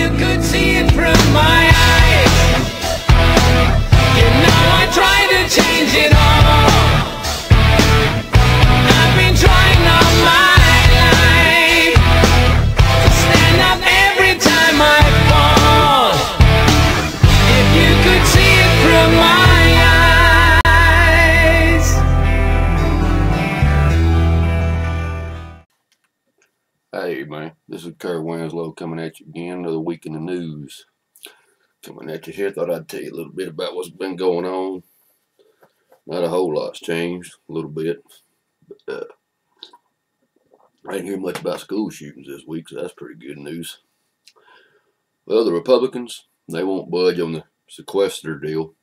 you could see it from my eyes. You know I try to change it all. I've been trying all my life to stand up every time I fall. If you could see it from my eyes. Hey man, this is Kurt Winslow coming at you again, another week in the news. Coming at you here, thought I'd tell you a little bit about what's been going on. Not a whole lot's changed, a little bit. But I didn't hear much about school shootings this week, so that's pretty good news. Well, the Republicans, they won't budge on the sequester deal.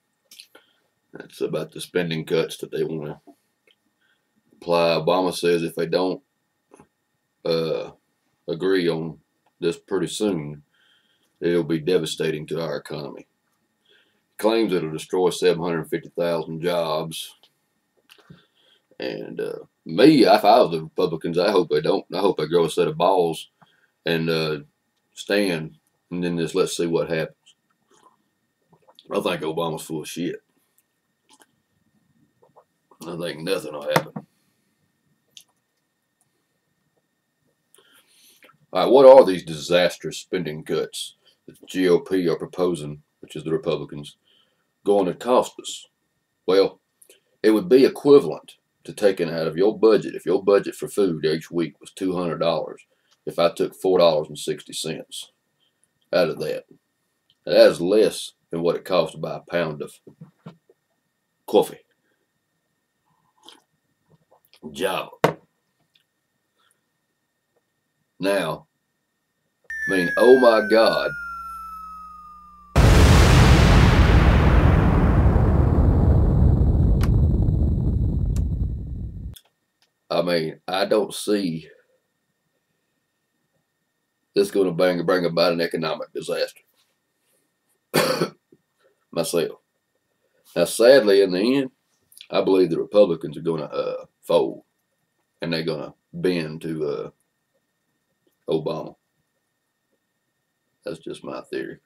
That's about the spending cuts that they want to apply. Obama says if they don't agree on this pretty soon, it'll be devastating to our economy. He claims it'll destroy 750,000 jobs. And me, if I was the Republicans, I hope they don't. I hope they grow a set of balls and stand, and then just let's see what happens. I think Obama's full of shit. I think nothing will happen. All right, what are these disastrous spending cuts that the GOP are proposing, which is the Republicans, going to cost us? Well, it would be equivalent to taking out of your budget, if your budget for food each week was $200, if I took $4.60 out of that. That is less than what it costs to buy a pound of coffee. Job. Now, I mean, oh my God. I mean, I don't see this going to bring about an economic disaster. Myself. Now, sadly, in the end, I believe the Republicans are going to fold, and they're going to bend to Obama. That's just my theory.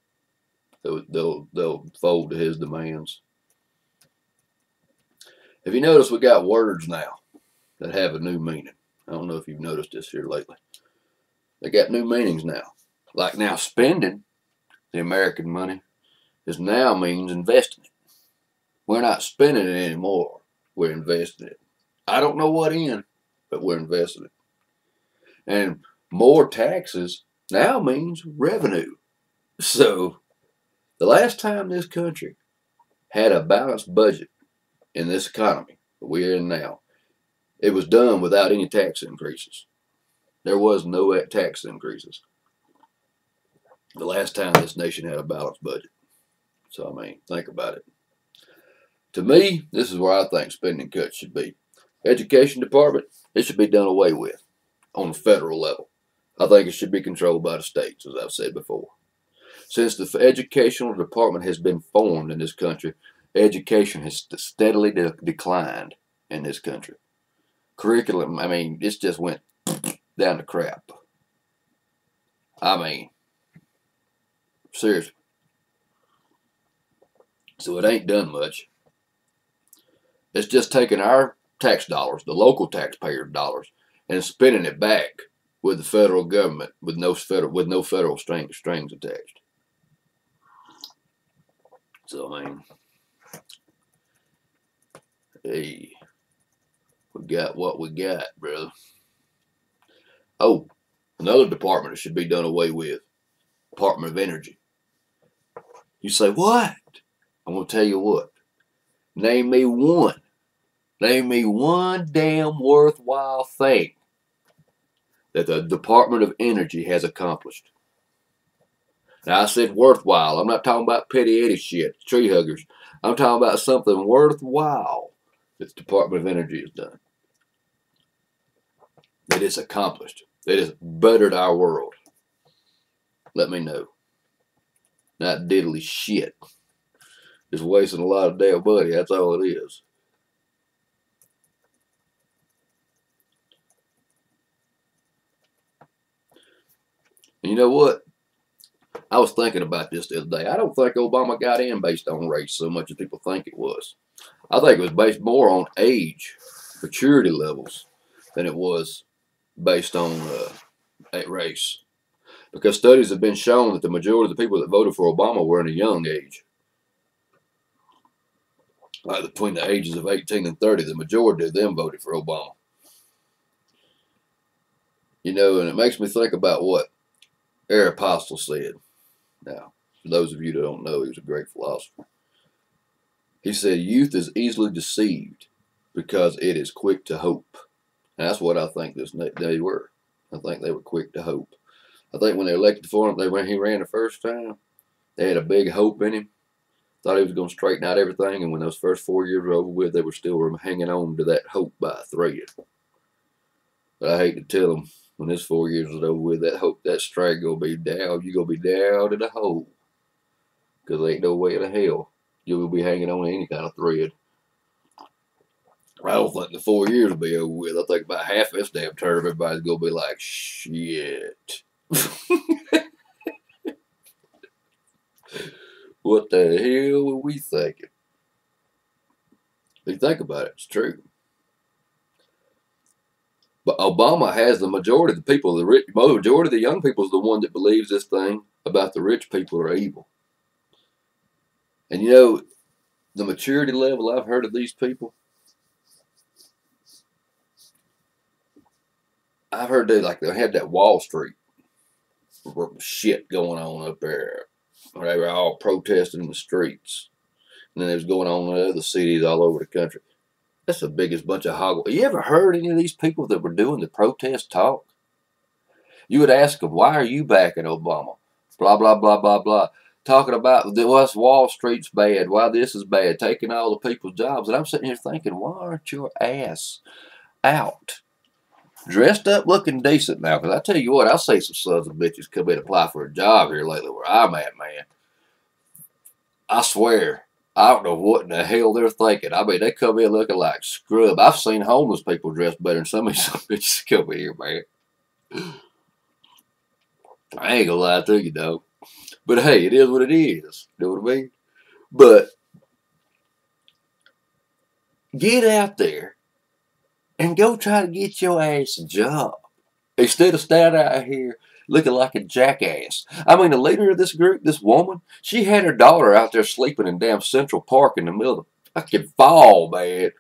They'll fold to his demands. If you notice, we got words now that have a new meaning. I don't know if you've noticed this here lately. They got new meanings now. Like now, spending the American money is now means investing it. We're not spending it anymore. We're investing it. I don't know what in, but we're investing it. And more taxes now means revenue. So the last time this country had a balanced budget in this economy that we're in now, it was done without any tax increases. There was no tax increases the last time this nation had a balanced budget. So, I mean, think about it. To me, this is where I think spending cuts should be. Education department, it should be done away with on the federal level. I think it should be controlled by the states, as I've said before. Since the educational department has been formed in this country, education has steadily declined in this country. Curriculum, I mean, it's just went down the crap. I mean, seriously. So it ain't done much. It's just taking our tax dollars, the local taxpayer dollars, and spending it back with the federal government with no federal strings attached. So I mean, hey, we got what we got, brother. Oh, another department that should be done away with, Department of Energy. You say, what? I'm going to tell you what. Name me one damn worthwhile thing that the Department of Energy has accomplished. Now, I said worthwhile. I'm not talking about petty idiot shit, tree huggers. I'm talking about something worthwhile that the Department of Energy has done. That it's accomplished. That has bettered our world. Let me know. Not diddly shit. Just wasting a lot of damn money. That's all it is. And you know what? I was thinking about this the other day. I don't think Obama got in based on race so much as people think it was. I think it was based more on age, maturity levels, than it was based on race. Because studies have been shown that the majority of the people that voted for Obama were in a young age. Like between the ages of 18 and 30, the majority of them voted for Obama. You know, and it makes me think about what Aristotle said. Now, for those of you that don't know, he was a great philosopher. He said, youth is easily deceived because it is quick to hope. And that's what I think they were. I think they were quick to hope. I think when they elected for him, when he ran the first time, they had a big hope in him. Thought he was going to straighten out everything. And when those first 4 years were over with, they were still hanging on to that hope by a thread. But I hate to tell them, when this 4 years is over with, that hope, that strike going to be down. You're going to be down in the hole. Because there ain't no way to hell you'll be hanging on to any kind of thread. I don't think the 4 years will be over with. I think about half this damn term, everybody's going to be like, shit. What the hell were we thinking? If you think about it, it's true. But Obama has the majority of the people, the majority of the young people is the one that believes this thing about the rich people are evil. And you know, the maturity level I've heard of these people, I've heard they had that Wall Street shit going on up there. Where they were all protesting in the streets. And then it was going on in other cities all over the country. That's the biggest bunch of hogwash. You ever heard any of these people that were doing the protest talk? You would ask them, why are you backing Obama? Blah, blah, blah, blah, blah. Talking about what's Wall Street's bad, why this is bad, taking all the people's jobs. And I'm sitting here thinking, why aren't your ass out? Dressed up looking decent now. Because I tell you what, I'll say some sons of bitches come in and apply for a job here lately where I'm at, man. I swear, I don't know what in the hell they're thinking. I mean, they come in looking like scrub. I've seen homeless people dressed better than some of these bitches come in here, man. I ain't gonna lie to you, though. But hey, it is what it is. You know what I mean? But get out there and go try to get your ass a job. Instead of standing out here looking like a jackass. I mean, the leader of this group, this woman, she had her daughter out there sleeping in damn Central Park in the middle of the fucking fall, man.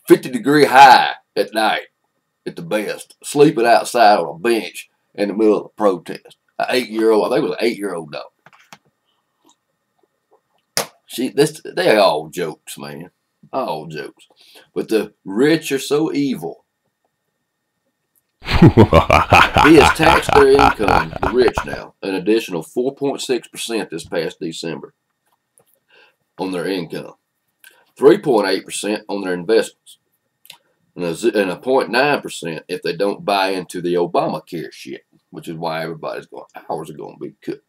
50-degree high at night, at the best. Sleeping outside on a bench in the middle of a protest. An 8-year-old, I think it was an 8-year-old dog. They're all jokes, man. All jokes. But the rich are so evil. He has taxed their income, the rich now, an additional 4.6% this past December on their income. 3.8% on their investments. And a 0.9% if they don't buy into the Obamacare shit, which is why everybody's going, ours are going to be cut.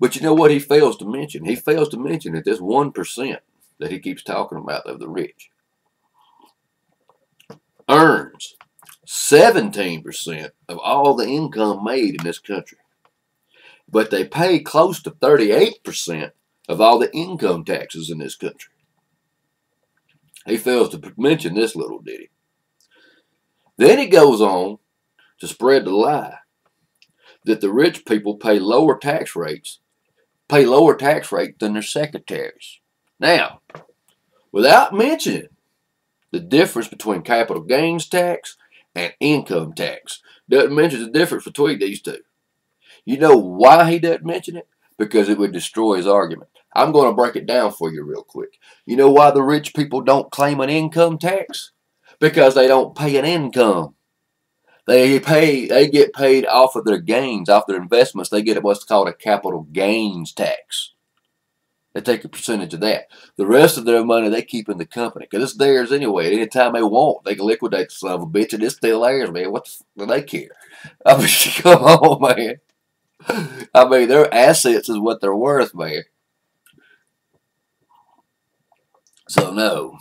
But you know what he fails to mention? He fails to mention that this 1% that he keeps talking about of the rich earns 17% of all the income made in this country. But they pay close to 38% of all the income taxes in this country. He fails to mention this little ditty. Then he goes on to spread the lie that the rich people pay lower tax rates than their secretaries. Now, without mentioning the difference between capital gains tax and income tax, doesn't mention the difference between these two. You know why he doesn't mention it? Because it would destroy his argument. I'm going to break it down for you real quick. You know why the rich people don't claim an income tax? Because they don't pay an income. They get paid off of their gains, off their investments. They get what's called a capital gains tax. They take a percentage of that. The rest of their money they keep in the company because it's theirs anyway. Anytime they want, they can liquidate the son of a bitch and it's still theirs, man. What do they care? I mean, come on, man. I mean, their assets is what they're worth, man. So, no.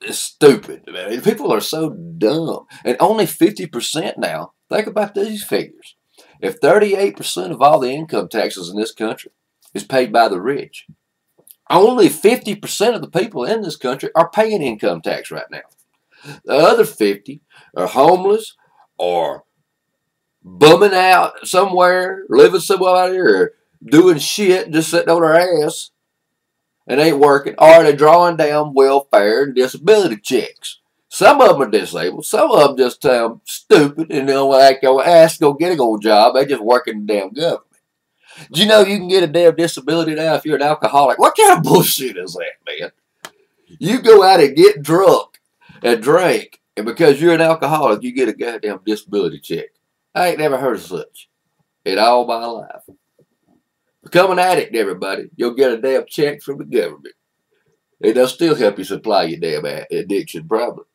It's stupid, man. People are so dumb. And only 50% now Think about these figures. If 38% of all the income taxes in this country is paid by the rich, only 50% of the people in this country are paying income tax right now. The other 50 are homeless or bumming out somewhere, living somewhere, or doing shit, just sitting on their ass and ain't working, or they're drawing down welfare and disability checks. Some of them are disabled. Some of them just stupid and they'll ask to go get a old job. They just work in the damn government. Do you know you can get a damn disability now if you're an alcoholic? What kind of bullshit is that, man? You go out and get drunk and drink, and because you're an alcoholic, you get a goddamn disability check. I ain't never heard of such in all my life. Become an addict, everybody. You'll get a damn check from the government. And they'll still help you supply your damn addiction problem.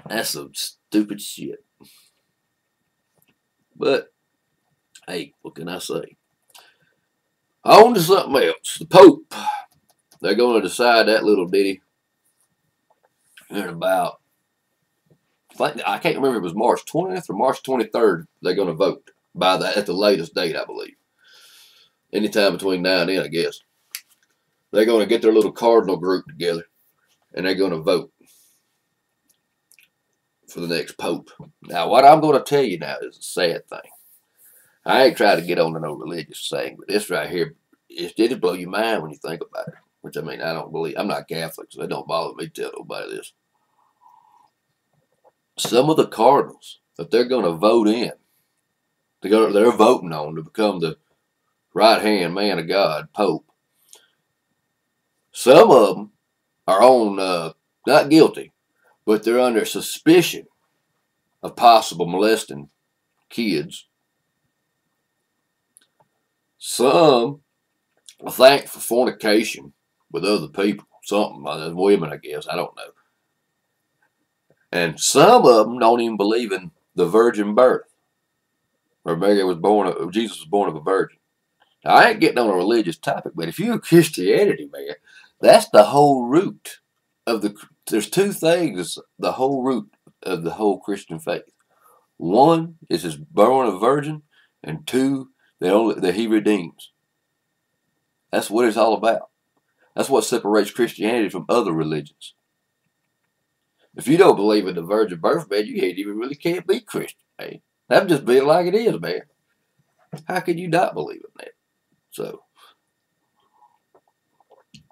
That's some stupid shit. But, hey, what can I say? On to something else. The Pope. They're going to decide that little ditty in about, I can't remember if it was March 20th or March 23rd. They're going to vote by that at the latest date, I believe. Anytime between now and then, I guess. They're going to get their little cardinal group together, and they're going to vote for the next pope. Now, what I'm going to tell you now is a sad thing. I ain't trying to get on to no religious thing, but this right here, it'll blow your mind when you think about it. Which, I mean, I don't believe. I'm not Catholic, so it don't bother me to tell nobody this. Some of the cardinals that they're going to vote in, they're voting on to become the right-hand man of God, Pope. Some of them are on, not guilty, but they're under suspicion of possible molesting kids. Some are thanked for fornication with other people, something, women, I guess, I don't know. And some of them don't even believe in the virgin birth. Or maybe Jesus was born of a virgin. Now, I ain't getting on a religious topic, but if you're Christianity, man, that's the whole root of there's two things, the whole root of the whole Christian faith. One is his born of a virgin, and two, that he redeems. That's what it's all about. That's what separates Christianity from other religions. If you don't believe in the virgin birth, man, you ain't even really can't be Christian, man. That just being like it is, man. How can you not believe in that? So,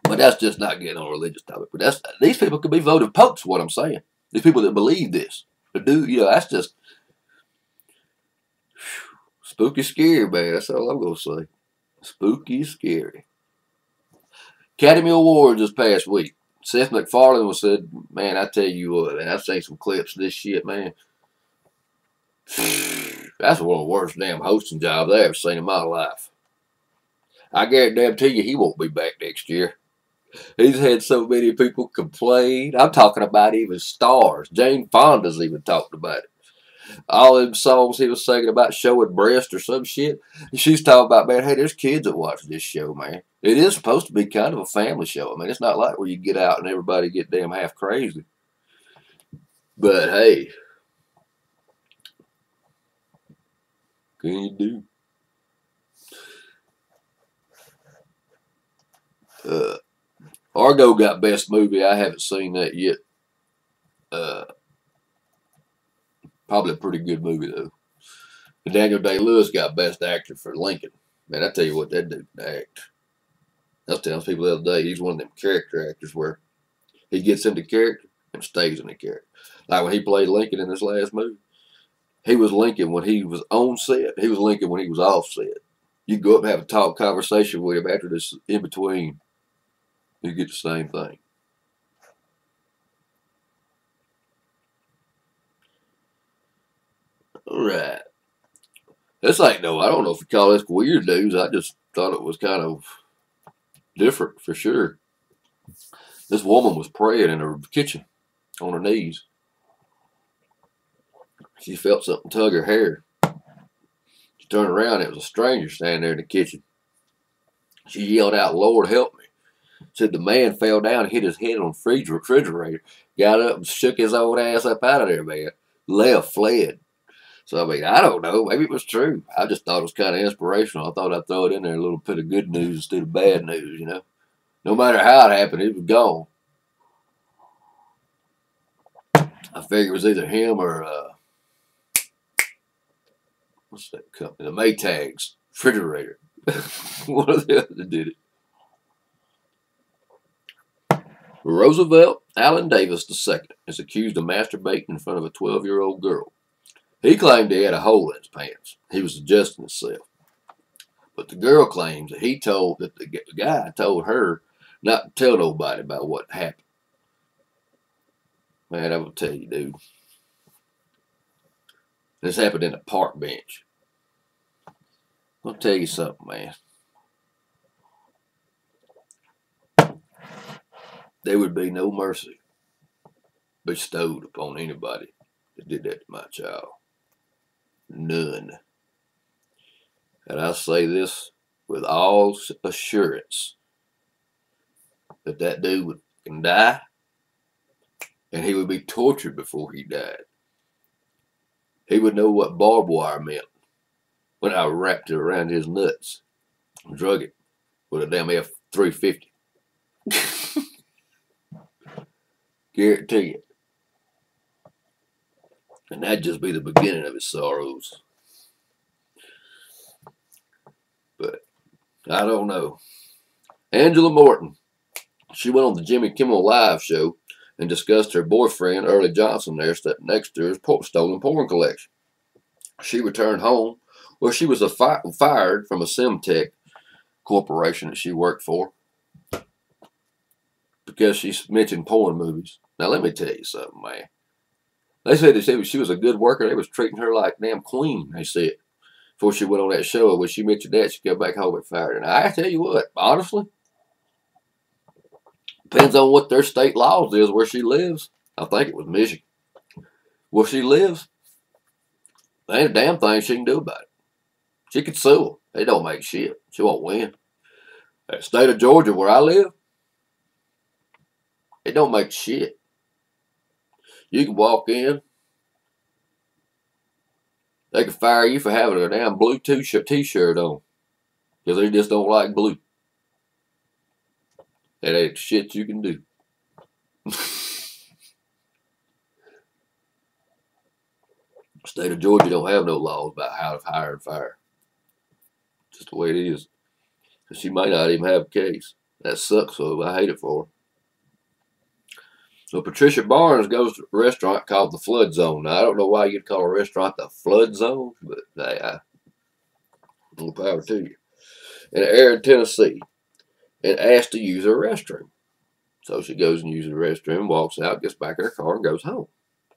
but that's just not getting on a religious topic. But these people could be voted popes, what I'm saying. These people that believe this. That that's just spooky scary, man. That's all I'm going to say. Spooky scary. Academy Awards this past week. Seth MacFarlane said, man, I tell you what, man, I've seen some clips of this shit, man. That's one of the worst damn hosting jobs I've ever seen in my life. I guarantee you he won't be back next year. He's had so many people complain. I'm talking about even stars. Jane Fonda's even talked about it. All them songs he was singing about showing breast or some shit. And she's talking about, man, hey, there's kids that watch this show, man. It is supposed to be kind of a family show. I mean, it's not like where you get out and everybody get damn half crazy. But, hey, what can you do? Argo got best movie. I haven't seen that yet. Probably a pretty good movie, though. And Daniel Day-Lewis got best actor for Lincoln. Man, I tell you what, that dude can act. I was telling people the other day, he's one of them character actors where he gets into character and stays in the character. Like when he played Lincoln in this last movie, he was Lincoln when he was on set. He was Lincoln when he was off set. You go up and have a conversation with him after this in between. You get the same thing. All right. This ain't no, I don't know if you call this weird news. I just thought it was kind of different for sure. This woman was praying in her kitchen on her knees. She felt something tug her hair. She turned around. It was a stranger standing there in the kitchen. She yelled out, "Lord, help me." Said the man fell down and hit his head on the refrigerator. Got up and shook his old ass up out of there, man. left, fled. So, I mean, I don't know. Maybe it was true. I just thought it was kind of inspirational. I thought I'd throw it in there, a little bit of good news instead of bad news, you know. No matter how it happened, it was gone. I figured it was either him or, what's that company? The Maytags refrigerator. One of the other did it. Roosevelt Allen Davis II is accused of masturbating in front of a 12-year-old girl. He claimed he had a hole in his pants. He was adjusting himself. But the girl claims that the guy told her not to tell nobody about what happened. Man, I will tell you, dude. This happened in a park bench. I'll tell you something, man. There would be no mercy bestowed upon anybody that did that to my child. None. And I say this with all assurance that dude would die, and he would be tortured before he died. He would know what barbed wire meant when I wrapped it around his nuts and drug it with a damn F-350. Guarantee it. And that'd just be the beginning of his sorrows. But I don't know. Angela Morton. She went on the Jimmy Kimmel Live show and discussed her boyfriend, Earlie Johnson, there sitting next to her stolen porn collection. She returned home where she was fired from a Semtech corporation that she worked for because she mentioned porn movies. Now, let me tell you something, man. They said she was a good worker. They was treating her like damn queen, they said. Before she went on that show, when she mentioned that, she got back home and fired her. And I tell you what, honestly, depends on what their state laws is where she lives. I think it was Michigan. Where she lives, there ain't a damn thing she can do about it. She could sue them. They don't make shit. She won't win. That state of Georgia where I live, it don't make shit. You can walk in. They can fire you for having a damn blue t-shirt on. Because they just don't like blue. That ain't shit you can do. State of Georgia don't have no laws about how to hire and fire. Just the way it is. So she might not even have a case. That sucks, so I hate it for her. So Patricia Barnes goes to a restaurant called the Flood Zone. Now, I don't know why you'd call a restaurant the Flood Zone, but hey, more power to you. In Aaron, Tennessee, and asked to use her restroom. So she goes and uses the restroom, walks out, gets back in her car, and goes home.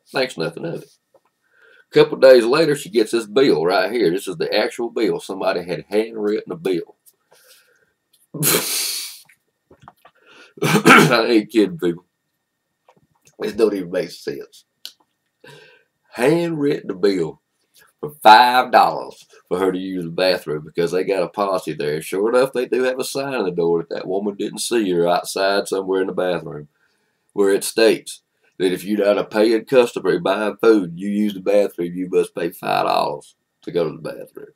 Thinks nothing of it. A couple of days later, she gets this bill right here. This is the actual bill. Somebody had handwritten a bill. I ain't kidding, people. This don't even make sense. Handwritten a bill for $5 for her to use the bathroom because they got a policy there. Sure enough, they do have a sign on the door that woman didn't see her outside somewhere in the bathroom, where it states that if you're not a paying customer buying food, you use the bathroom, you must pay $5 to go to the bathroom.